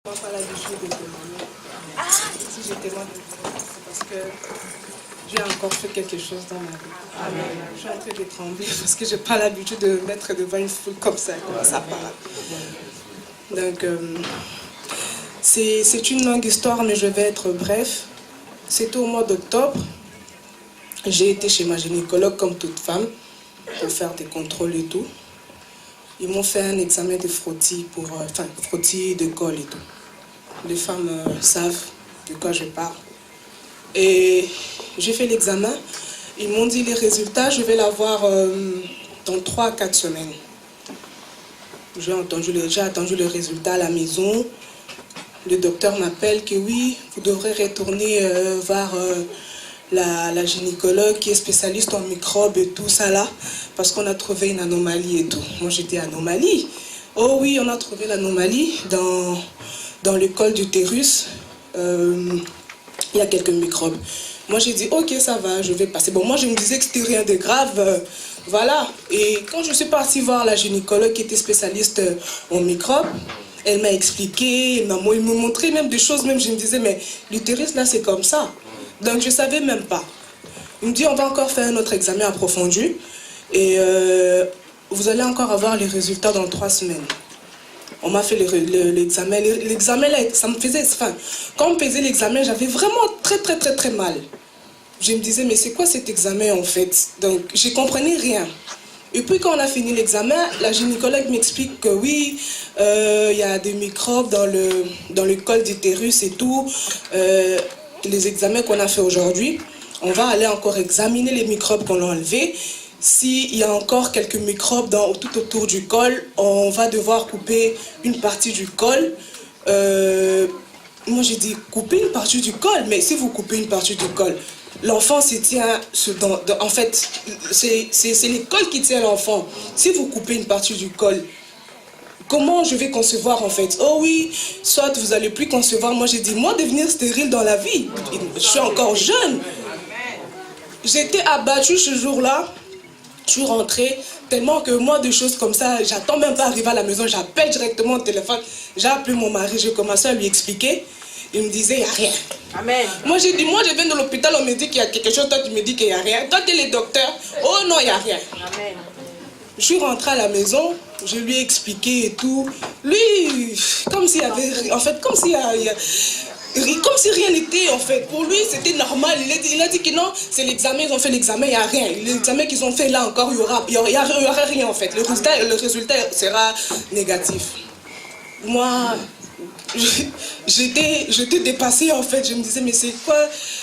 Je n'ai pas l'habitude de témoigner. Si je témoigne, c'est parce que j'ai encore fait quelque chose dans ma vie. Amen. Je suis en train de trembler parce que je n'ai pas l'habitude de me mettre devant une foule comme ça, comment ça parle. Donc, c'est une longue histoire, mais je vais être bref. C'était au mois d'octobre. J'ai été chez ma gynécologue comme toute femme pour faire des contrôles et tout. Ils m'ont fait un examen de frottis, frottis de col et tout. Les femmes savent de quoi je parle. Et j'ai fait l'examen. Ils m'ont dit les résultats, je vais l'avoir dans 3 à 4 semaines. J'ai attendu le résultat à la maison. Le docteur m'appelle que oui, vous devrez retourner voir la gynécologue qui est spécialiste en microbes et tout ça là, parce qu'on a trouvé une anomalie et tout. Moi j'étais anomalie. Oh oui, on a trouvé l'anomalie dans le col d'utérus. Il y a quelques microbes. Moi j'ai dit ok, ça va, je vais passer. Bon, moi je me disais que c'était rien de grave. Voilà. Et quand je suis partie voir la gynécologue qui était spécialiste en microbes, elle m'a expliqué, elle m'a montré même des choses, même je me disais mais l'utérus là c'est comme ça. Donc je ne savais même pas. Il me dit on va encore faire un autre examen approfondi et vous allez encore avoir les résultats dans 3 semaines. On m'a fait l'examen. L'examen là, ça me faisait... Enfin, quand on faisait l'examen, j'avais vraiment très mal. Je me disais mais c'est quoi cet examen en fait? Donc je ne comprenais rien. Et puis quand on a fini l'examen, la gynécologue m'explique que oui, il y a des microbes dans le col d'utérus et tout. Les examens qu'on a fait aujourd'hui, on va aller encore examiner les microbes qu'on a enlevés. S'il y a encore quelques microbes tout autour du col, on va devoir couper une partie du col. Moi j'ai dit couper une partie du col, mais si vous coupez une partie du col, l'enfant se tient, en fait, c'est le col qui tient l'enfant. Si vous coupez une partie du col, comment je vais concevoir en fait? Oh oui, soit vous n'allez plus concevoir. Moi j'ai dit, moi devenir stérile dans la vie, je suis encore jeune. J'étais abattue ce jour-là. Je suis rentrée, tellement que moi, des choses comme ça, j'attends même pas arriver à la maison, j'appelle directement au téléphone. J'ai appelé mon mari, j'ai commencé à lui expliquer. Il me disait, il n'y a rien. Amen. Moi, j'ai dit, moi, je viens de l'hôpital, on me dit qu'il y a quelque chose, toi, tu me dis qu'il n'y a rien. Toi, tu es le docteur. Oh non, il n'y a rien. Amen. Je suis rentrée à la maison, je lui ai expliqué et tout. Lui, comme s'il y avait... En fait, comme si rien n'était, en fait. Pour lui, c'était normal. Il a dit que non, c'est l'examen, ils ont fait l'examen, il n'y a rien. L'examen qu'ils ont fait là encore, il n'y aura rien, en fait. Le résultat sera négatif. Moi... J'étais dépassée en fait, je me disais mais c'est quoi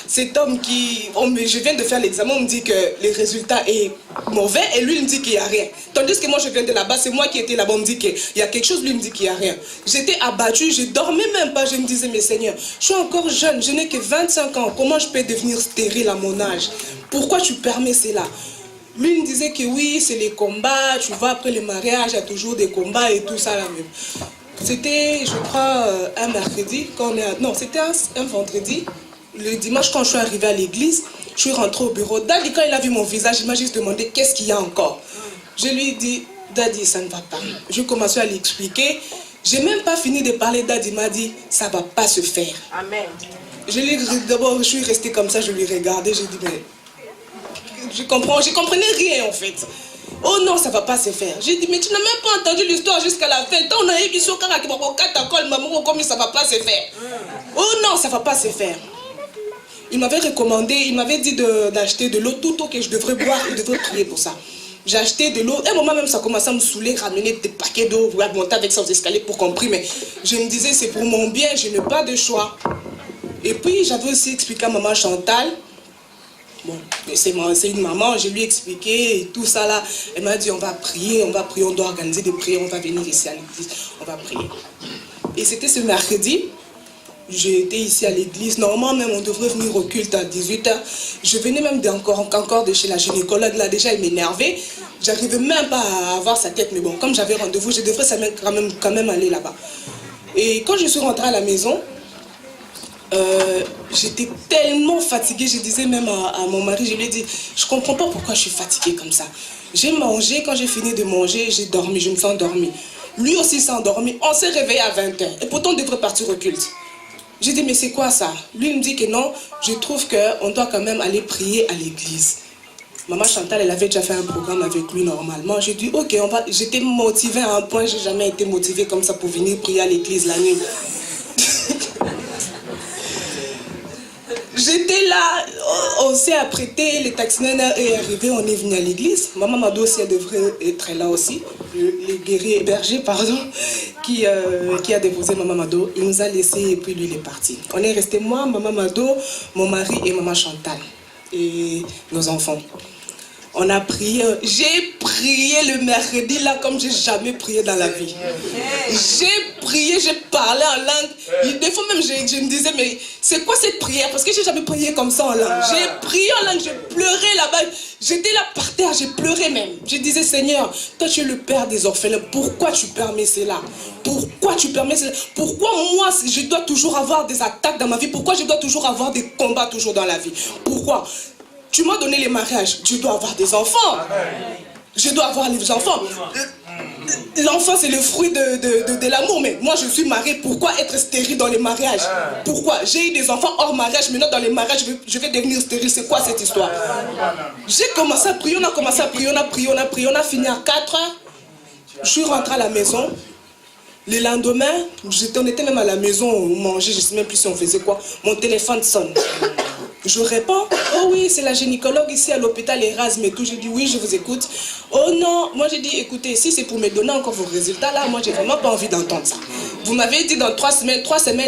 cet homme qui... je viens de faire l'examen, on me dit que le résultat est mauvais et lui il me dit qu'il n'y a rien. Tandis que moi je viens de là-bas, c'est moi qui étais là-bas, on me dit qu'il y a quelque chose, lui il me dit qu'il n'y a rien. J'étais abattue, je dormais même pas, je me disais mais Seigneur, je suis encore jeune, je n'ai que 25 ans, comment je peux devenir stérile à mon âge? Pourquoi tu permets cela? Lui il me disait que oui, c'est les combats, tu vois après le mariage, il y a toujours des combats et tout ça là même. C'était, je crois, un mercredi, non, c'était un vendredi. Le dimanche, quand je suis arrivée à l'église, je suis rentrée au bureau. Daddy, quand il a vu mon visage, il m'a juste demandé qu'est-ce qu'il y a encore. Je lui ai dit, Daddy, ça ne va pas. Je commençais à lui expliquer. Je n'ai même pas fini de parler. Daddy m'a dit, ça ne va pas se faire. Amen. D'abord, je suis restée comme ça, je lui regardais, j'ai dit, mais je comprenais rien en fait. Oh non, ça ne va pas se faire. J'ai dit, mais tu n'as même pas entendu l'histoire jusqu'à la fin. Tant on a eu qui sont comme ça ne va pas se faire. Oh non, ça ne va pas se faire. Il m'avait recommandé, il m'avait dit d'acheter de l'eau tout que je devrais boire, je devrais prier pour ça. J'ai acheté de l'eau. À un moment même, ça commençait à me saouler, ramener des paquets d'eau, monter avec ça aux escaliers pour compris. Mais je me disais, c'est pour mon bien, je n'ai pas de choix. Et puis, j'avais aussi expliqué à maman Chantal. Bon, c'est une maman, je lui ai expliqué et tout ça là. Elle m'a dit on va prier, on doit organiser des prières, on va venir ici à l'église, on va prier. Et c'était ce mercredi, j'étais ici à l'église, normalement même on devrait venir au culte à 18 h. Je venais même encore de chez la gynécologue là, déjà elle m'énervait. J'arrivais même pas à avoir sa tête, mais bon, comme j'avais rendez-vous, je devrais quand même aller là-bas. Et quand je suis rentrée à la maison, j'étais tellement fatiguée, je disais même à mon mari, je lui ai dit, je comprends pas pourquoi je suis fatiguée comme ça. J'ai mangé, quand j'ai fini de manger, j'ai dormi, je me suis endormie. Lui aussi s'est endormi. On s'est réveillé à 20h. Et pourtant, on devrait partir au culte. J'ai dit, mais c'est quoi ça? Lui, il me dit que non, je trouve qu'on doit quand même aller prier à l'église. Maman Chantal, elle avait déjà fait un programme avec lui normalement. J'ai dit, ok, on va. J'étais motivée à un point, j'ai jamais été motivée comme ça pour venir prier à l'église la nuit. J'étais là, on s'est apprêté, les taxinaires est arrivé, on est venu à l'église. Maman Mado aussi, elle devrait être là aussi. Le guerrier berger, pardon, qui a déposé Maman Mado. Il nous a laissé et puis lui, il est parti. On est resté moi, Maman Mado, mon mari et Maman Chantal. Et nos enfants. On a prié, j'ai prié le mercredi là comme j'ai jamais prié dans la vie. J'ai prié, j'ai parlé en langue. Des fois même je me disais, mais c'est quoi cette prière? Parce que j'ai jamais prié comme ça en langue. J'ai prié en langue, j'ai pleuré là-bas. J'étais là par terre, j'ai pleuré même. Je disais, Seigneur, toi tu es le père des orphelins. Pourquoi tu permets cela? Pourquoi tu permets cela? Pourquoi moi je dois toujours avoir des attaques dans ma vie? Pourquoi je dois toujours avoir des combats toujours dans la vie? Pourquoi? Tu m'as donné les mariages, je dois avoir des enfants. Je dois avoir les enfants. L'enfant, c'est le fruit de l'amour. Mais moi, je suis mariée. Pourquoi être stérile dans les mariages? Pourquoi? J'ai eu des enfants hors mariage. Maintenant, dans les mariages, je vais devenir stérile. C'est quoi cette histoire? J'ai commencé à prier. On a commencé à prier. On a prié. On a prié. On a fini à 4 heures. Je suis rentrée à la maison. Le lendemain, on était même à la maison, on mangeait. Je ne sais même plus si on faisait quoi. Mon téléphone sonne. Je réponds, oh oui, c'est la gynécologue ici à l'hôpital Erasme et tout. Je dis, oui, je vous écoute. Oh non, moi j'ai dit, écoutez, si c'est pour me donner encore vos résultats, là, moi j'ai vraiment pas envie d'entendre ça. Vous m'avez dit dans 3 semaines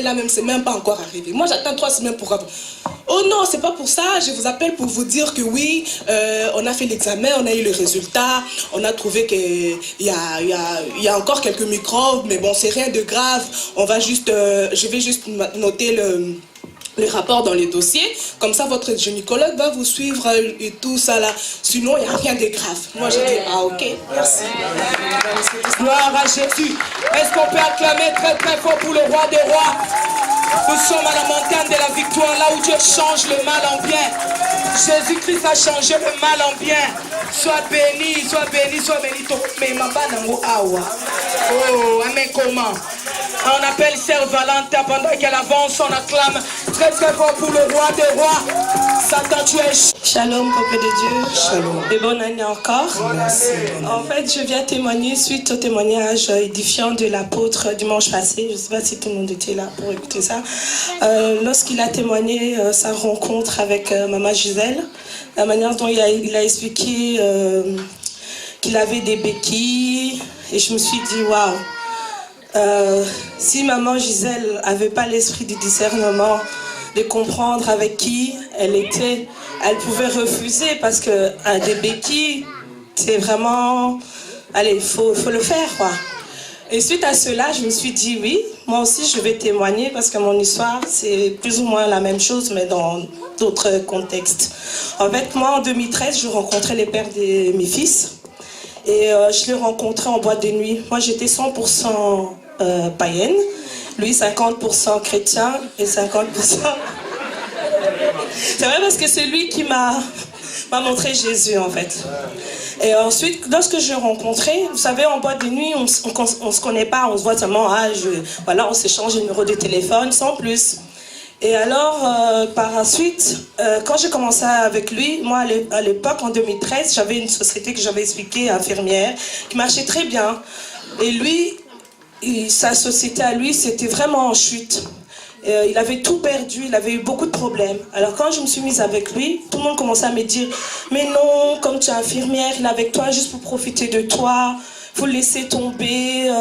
là même, c'est même pas encore arrivé. Moi j'attends 3 semaines pour avoir. Oh non, c'est pas pour ça, je vous appelle pour vous dire que oui, on a fait l'examen, on a eu le résultat, on a trouvé qu'il y a encore quelques microbes, mais bon, c'est rien de grave. On va juste, je vais juste noter le rapport dans les dossiers, comme ça votre gynécologue va vous suivre et tout ça là, sinon il n'y a rien de grave. Moi je dis, ah ok, merci. Gloire à Jésus. Est-ce qu'on peut acclamer très très fort pour le roi des rois? Nous sommes à la montagne de la victoire, là où Dieu change le mal en bien. Jésus-Christ a changé le mal en bien. Sois béni, sois béni, sois béni. Mais ma banango awa. Oh, amen, comment? On appelle Sœur Valentin pendant qu'elle avance, on acclame très très fort pour le roi des rois. Satan, tu es... Shalom, peuple de Dieu. Shalom. Et bonne année encore. Merci. En fait, je viens témoigner suite au témoignage édifiant de l'apôtre dimanche passé. Je ne sais pas si tout le monde était là pour écouter ça. Lorsqu'il a témoigné sa rencontre avec Maman Gisèle, la manière dont il a expliqué qu'il avait des béquilles, et je me suis dit, waouh. Si Maman Gisèle n'avait pas l'esprit du discernement, de comprendre avec qui elle était, elle pouvait refuser parce que des béquilles, c'est vraiment... Allez, il faut le faire, quoi. Et suite à cela, je me suis dit, oui, moi aussi je vais témoigner parce que mon histoire, c'est plus ou moins la même chose, mais dans d'autres contextes. En fait, moi, en 2013, je rencontrais les pères de mes fils. Et je l'ai rencontré en boîte de nuit. Moi, j'étais 100% païenne. Lui, 50% chrétien et 50%... C'est vrai parce que c'est lui qui m'a montré Jésus, en fait. Et ensuite, lorsque je l'ai rencontré, vous savez, en boîte de nuit, on se connaît pas. On se voit seulement, voilà, on s'échange le numéro de téléphone, sans plus. Et alors, par la suite, quand j'ai commencé avec lui, moi à l'époque, en 2013, j'avais une société que j'avais expliquée, infirmière, qui marchait très bien. Et lui, sa société à lui, c'était vraiment en chute. Il avait tout perdu, il avait eu beaucoup de problèmes. Alors quand je me suis mise avec lui, tout le monde commençait à me dire « Mais non, comme tu es infirmière, il est avec toi juste pour profiter de toi. » Faut le laisser tomber,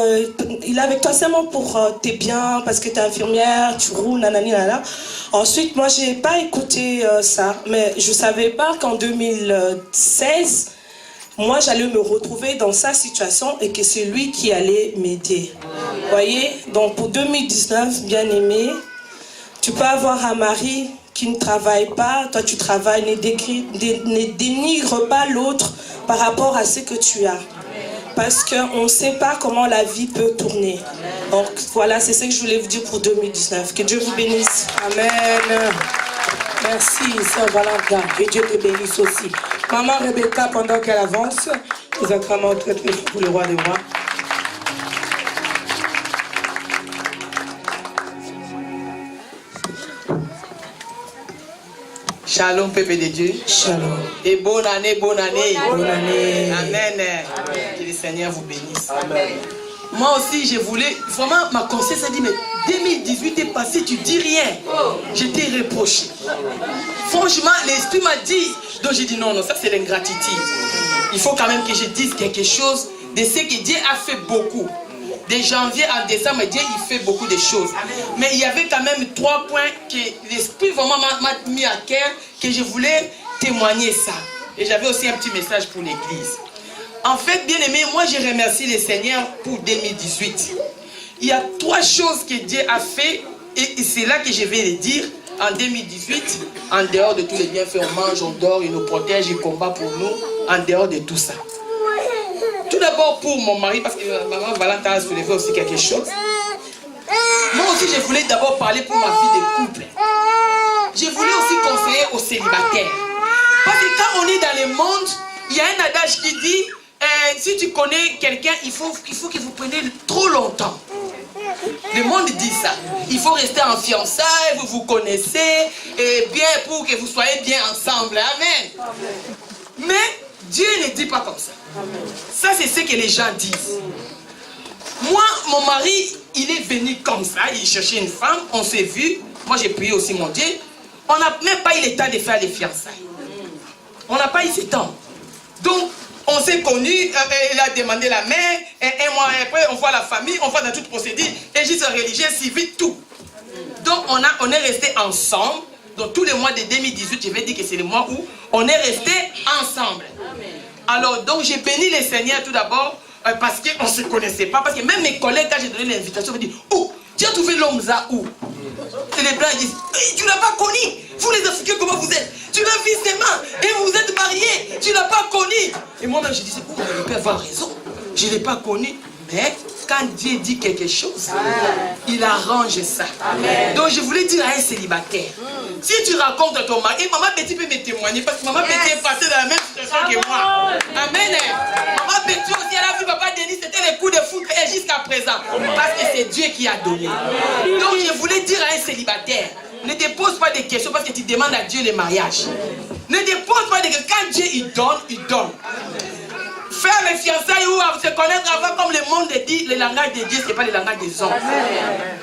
il est avec toi seulement pour tes biens, parce que tu es infirmière, tu roules, nanani, nanana. Ensuite, moi, j'ai pas écouté ça, mais je savais pas qu'en 2016, moi, j'allais me retrouver dans sa situation et que c'est lui qui allait m'aider. Vous voyez? Donc, pour 2019, bien aimé, tu peux avoir un mari qui ne travaille pas, toi tu travailles, ne dénigre pas l'autre par rapport à ce que tu as. Parce qu'on ne sait pas comment la vie peut tourner. Donc voilà, c'est ce que je voulais vous dire pour 2019. Que Dieu vous bénisse. Amen. Merci, Sœur Valentin. Que Dieu te bénisse aussi. Maman Rebecca, pendant qu'elle avance, nous acclamons très très fort pour le roi des rois. Shalom, peuple de Dieu. Shalom. Et bonne année, bonne année. Bonne année. Amen. Que le Seigneur vous bénisse. Amen. Moi aussi, je voulais, vraiment, ma conscience a dit, mais 2018 est passé, tu dis rien. J'étais reproché. Franchement, l'esprit m'a dit, donc j'ai dit non, ça c'est l'ingratitude. Il faut quand même que je dise quelque chose de ce que Dieu a fait beaucoup. De janvier à décembre, Dieu il fait beaucoup de choses. Mais il y avait quand même 3 points que l'esprit vraiment m'a mis à cœur, que je voulais témoigner ça. Et j'avais aussi un petit message pour l'église. En fait, bien aimé, moi je remercie le Seigneur pour 2018. Il y a 3 choses que Dieu a fait, et c'est là que je vais les dire. En 2018, en dehors de tous les bienfaits, on mange, on dort, il nous protège, il combat pour nous, en dehors de tout ça. Tout d'abord pour mon mari, parce que maman Valentin a soulevé aussi quelque chose. Moi aussi, je voulais d'abord parler pour ma vie de couple. Je voulais aussi conseiller aux célibataires. Parce que quand on est dans le monde, il y a un adage qui dit, si tu connais quelqu'un, il faut que vous preniez trop longtemps. Le monde dit ça. Il faut rester en fiançailles, vous vous connaissez, et bien pour que vous soyez bien ensemble. Amen. Mais Dieu ne dit pas comme ça. Ça, c'est ce que les gens disent. Moi, mon mari, il est venu comme ça. Il cherchait une femme, on s'est vu. Moi, j'ai prié aussi mon Dieu. On n'a même pas eu le temps de faire les fiançailles. On n'a pas eu ce temps. Donc, on s'est connus, il a demandé la main, et un mois après, on voit la famille, on voit dans toute procédure, et juste religieux, civil, tout. Donc, on est restés ensemble. Donc, tous les mois de 2018, je vais dire que c'est le mois où on est restés ensemble. Alors, donc, j'ai béni le Seigneur tout d'abord, parce qu'on ne se connaissait pas. Parce que même mes collègues, quand j'ai donné l'invitation, ils me disent, oh, tu as trouvé l'homme là où? Et les Blancs disent, hey, tu ne l'as pas connu. Vous les Africains, comment vous êtes? Tu l'as vu seulement, et vous êtes mariés, tu ne l'as pas connu. Et moi-même, je disais, oh, il peut avoir raison. Je ne l'ai pas connu. Mais quand Dieu dit quelque chose, il arrange ça. Amen. Donc je voulais dire à un célibataire, si tu racontes à ton mari, et maman Betty peut me témoigner, parce que maman Betty est passée dans la même situation que moi. Amen. Maman Betty aussi, elle a vu papa Denis, c'était les coups de foudre, et jusqu'à présent. Parce que c'est Dieu qui a donné. Donc je voulais dire à un célibataire, ne te pose pas de questions parce que tu demandes à Dieu le mariage. Ne te pose pas de questions. Quand Dieu il donne, il donne. Faire les fiançailles ou se connaître avant, comme le monde dit, le langage de Dieu, ce n'est pas le langage des hommes.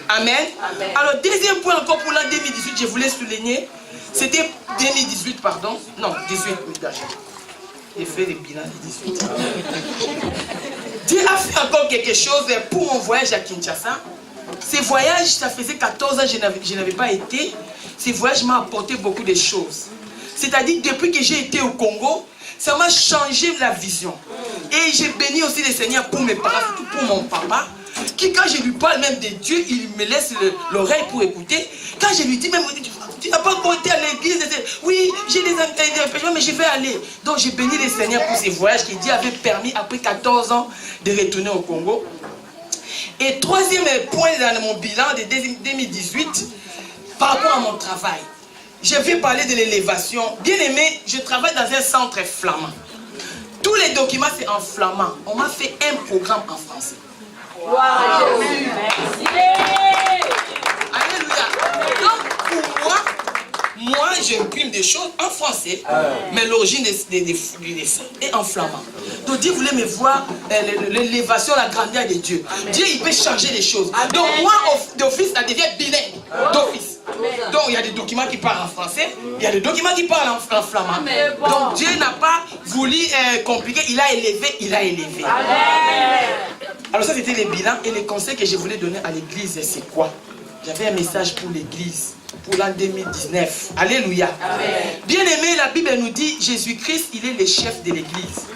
Amen. Amen. Alors, deuxième point encore pour l'an 2018, je voulais souligner, c'était 2018, pardon. Non, 18, oui, d'accord. J'ai fait le bilan de 18. Dieu a fait encore quelque chose pour mon voyage à Kinshasa. Ces voyages, ça faisait 14 ans que je n'avais pas été. Ces voyages m'ont apporté beaucoup de choses. C'est-à-dire, depuis que j'ai été au Congo, ça m'a changé la vision. Et j'ai béni aussi le Seigneur pour mes parents, surtout pour mon papa, qui quand je lui parle même de Dieu, il me laisse l'oreille pour écouter. Quand je lui dis même, tu n'as pas compté à l'église, oui, j'ai des empêchements, mais je vais aller. Donc j'ai béni le Seigneur pour ces voyages que Dieu avait permis après 14 ans de retourner au Congo. Et troisième point dans mon bilan de 2018, par rapport à mon travail. Je vais parler de l'élévation. Bien aimé, je travaille dans un centre flamand. Tous les documents, c'est en flamand. On m'a fait un programme en français. Wow. Alléluia. Donc, pour moi, j'imprime des choses en français, mais l'origine des dessins est en flamand. Donc Dieu voulait me voir l'élévation, la grandeur de Dieu. Amen. Dieu, il peut changer les choses. Amen. Donc moi, d'office, ça devient bilingue. D'office. Donc il y a des documents qui parlent en français, il y a des documents qui parlent en flamand. Bon. Donc Dieu n'a pas voulu compliquer, il a élevé, il a élevé. Amen. Alors ça c'était les bilans et les conseils que je voulais donner à l'église, c'est quoi? J'avais un message pour l'église, pour l'an 2019. Alléluia. Amen. Bien aimé, la Bible nous dit, Jésus-Christ, il est le chef de l'église.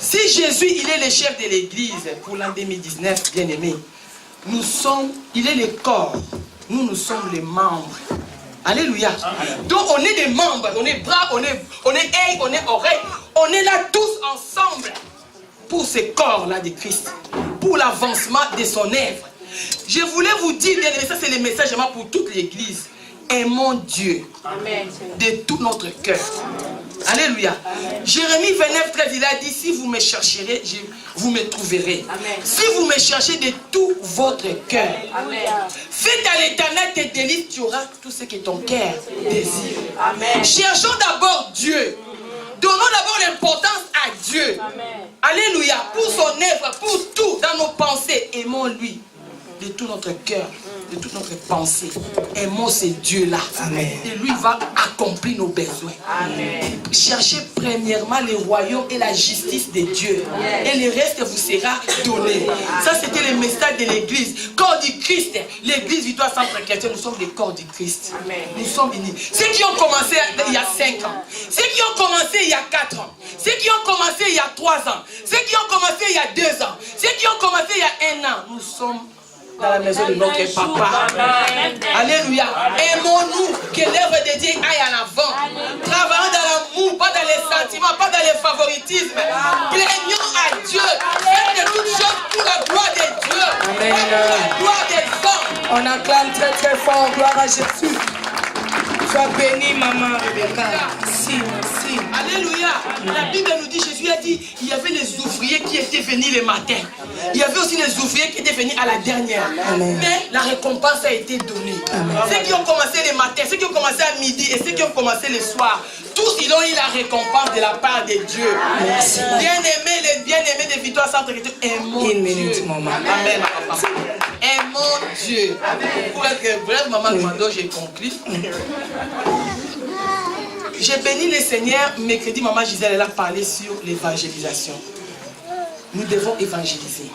Si Jésus, il est le chef de l'église pour l'an 2019, bien aimé, nous sommes, il est le corps. Nous sommes les membres. Alléluia. Donc on est des membres, on est bras, on est œil, on est oreille. On est là tous ensemble pour ce corps-là de Christ, pour l'avancement de son œuvre. Je voulais vous dire, bien aimé, ça c'est le message pour toute l'église. Aimons Dieu de tout notre cœur, Alléluia. Jérémie 29, 13, il a dit, si vous me chercherez, vous me trouverez. Amen. Si vous me cherchez de tout votre cœur. Faites à l'Éternel tes délices, tu auras tout ce que ton cœur désire. Amen. Cherchons d'abord Dieu. Donnons d'abord l'importance à Dieu. Amen. Alléluia. Pour son œuvre, pour tout, dans nos pensées, aimons-lui de tout notre cœur, de toute notre pensée. Aimons ce Dieu-là. Et lui va accomplir nos besoins. Amen. Cherchez premièrement le royaume et la justice de Dieu. Et le reste vous sera donné. Ça, c'était le message de l'église. Corps du Christ. L'église Victoire Centre Chrétien, nous sommes les corps du Christ. Amen. Nous sommes unis. Ceux qui ont commencé il y a 5 ans, ceux qui ont commencé il y a 4 ans, ceux qui ont commencé il y a 3 ans, ceux qui ont commencé il y a 2 ans, ceux qui ont commencé il y a 1 an, nous sommes dans la maison de notre papa. Amen. Alléluia. Aimons-nous que l'œuvre de Dieu aille en avant. Travaillons dans l'amour, pas dans les sentiments, pas dans les favoritismes. Plaignons à Dieu. Faites de toutes choses pour la gloire de Dieu. Amen. Pas pour la gloire des hommes. On acclame très très fort. Gloire à Jésus. Sois béni, maman Rebecca. Merci, merci. Alléluia. La Bible nous dit, Jésus a dit, il y avait les ouvriers qui étaient venus le matin. Il y avait aussi les ouvriers qui étaient venus à la dernière. Amen. Mais la récompense a été donnée. Amen. Ceux qui ont commencé le matin, ceux qui ont commencé à midi et ceux qui ont commencé le soir, tous ils ont eu la récompense de la part de Dieu. Bien-aimés, les bien-aimés de Victoire Centre Chrétien, aimons Dieu. Amen. Aimons Dieu. Pour être bref, maman Mando, j'ai conclu. J'ai béni le Seigneur, mercredi, maman Gisèle, elle a parlé sur l'évangélisation. Nous devons évangéliser.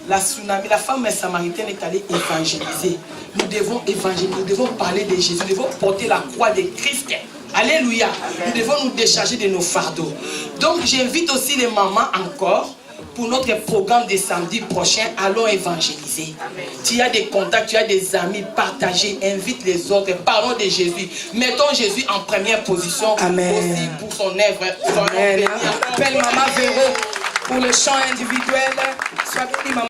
La tsunami, la femme samaritaine est allée évangéliser. Nous devons évangéliser, nous devons parler de Jésus, nous devons porter la croix de Christ. Alléluia. Nous devons nous décharger de nos fardeaux. Donc j'invite aussi les mamans encore. Pour notre programme de samedi prochain, allons évangéliser. Amen. Tu as des contacts, tu as des amis, partagez, invite les autres, parlons de Jésus. Mettons Jésus en première position. Amen. Aussi pour son œuvre. Appelle Maman Véro pour le chant individuel. Sois béni, maman.